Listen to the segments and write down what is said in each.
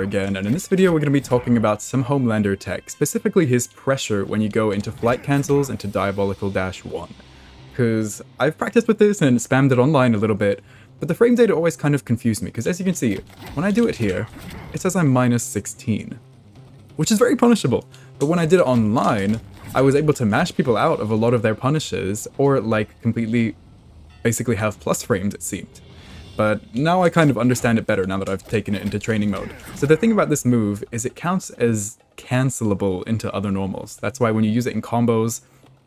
again, and in this video we're going to be talking about some Homelander tech, specifically his pressure when you go into flight cancels into Diabolical-1. Because I've practiced with this and spammed it online a little bit, but the frame data always kind of confused me, because as you can see, when I do it here, it says I'm minus 16, which is very punishable. But when I did it online, I was able to mash people out of a lot of their punishes, or like completely, basically have plus frames it seemed. But now I kind of understand it better now that I've taken it into training mode. So the thing about this move is it counts as cancelable into other normals. That's why when you use it in combos,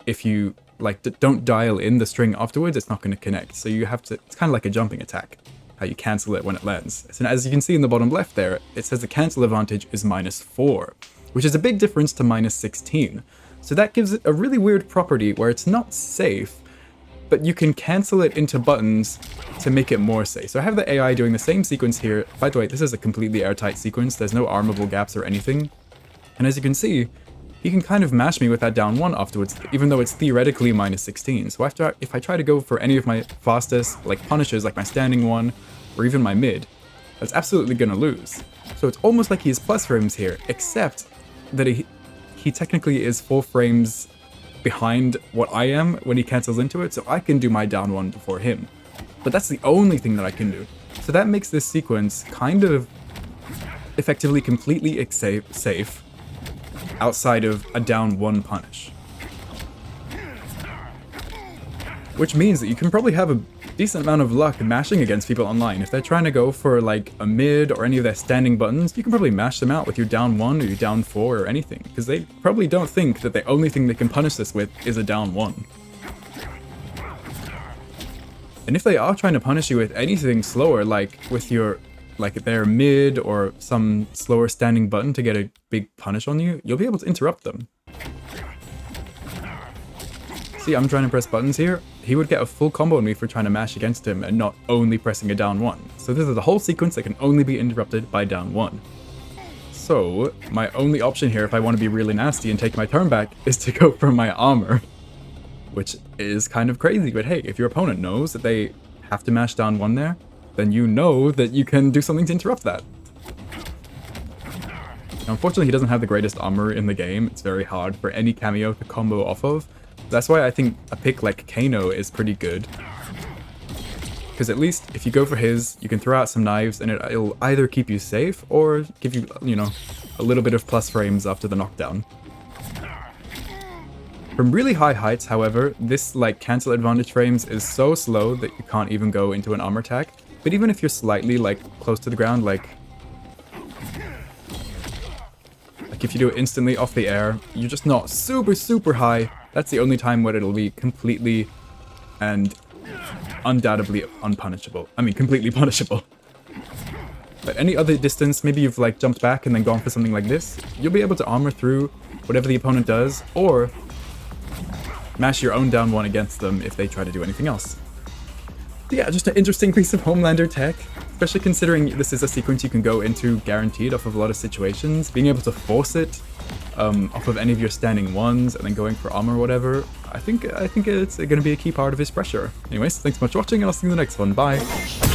if you like don't dial in the string afterwards, it's not going to connect. So you have to, it's kind of like a jumping attack, how you cancel it when it lands. So as you can see in the bottom left there, it says the cancel advantage is -4, which is a big difference to -16. So that gives it a really weird property where it's not safe, but you can cancel it into buttons to make it more safe. So I have the AI doing the same sequence here. By the way, this is a completely airtight sequence. There's no armable gaps or anything. And as you can see, he can kind of mash me with that down 1 afterwards, even though it's theoretically -16. So if I try to go for any of my fastest like punishes, like my standing one, or even my mid, that's absolutely going to lose. So it's almost like he has plus frames here, except that he technically is 4 frames behind what I am when he cancels into it, so I can do my down 1 before him. But that's the only thing that I can do. So that makes this sequence kind of effectively completely safe outside of a down 1 punish. Which means that you can probably have a decent amount of luck mashing against people online. If they're trying to go for like a mid or any of their standing buttons, you can probably mash them out with your down 1 or your down 4 or anything, because they probably don't think that the only thing they can punish this with is a down 1. And if they are trying to punish you with anything slower, like with your their mid or some slower standing button to get a big punish on you, you'll be able to interrupt them. See, I'm trying to press buttons here. He would get a full combo on me for trying to mash against him and not only pressing a down 1. So this is the whole sequence that can only be interrupted by down 1. So my only option here, if I want to be really nasty and take my turn back, is to go for my armor. Which is kind of crazy, but hey, if your opponent knows that they have to mash down 1 there, then you know that you can do something to interrupt that. Now, unfortunately, he doesn't have the greatest armor in the game. It's very hard for any Kameo to combo off of. That's why I think a pick like Kameo is pretty good. Because at least if you go for his, you can throw out some knives and it'll either keep you safe or give you, you know, a little bit of plus frames after the knockdown. From really high heights, however, this like cancel advantage frames is so slow that you can't even go into an armor attack. But even if you're slightly like close to the ground, like if you do it instantly off the air, you're just not super high. That's the only time where it'll be completely and undoubtedly unpunishable. I mean, completely punishable. But any other distance, maybe you've like jumped back and then gone for something like this, you'll be able to armor through whatever the opponent does, or mash your own down 1 against them if they try to do anything else. So yeah, just an interesting piece of Homelander tech, especially considering this is a sequence you can go into guaranteed off of a lot of situations. Being able to force it off of any of your standing ones and then going for armor or whatever, I think it's going to be a key part of his pressure. Anyways, thanks so much for watching and I'll see you in the next one. Bye!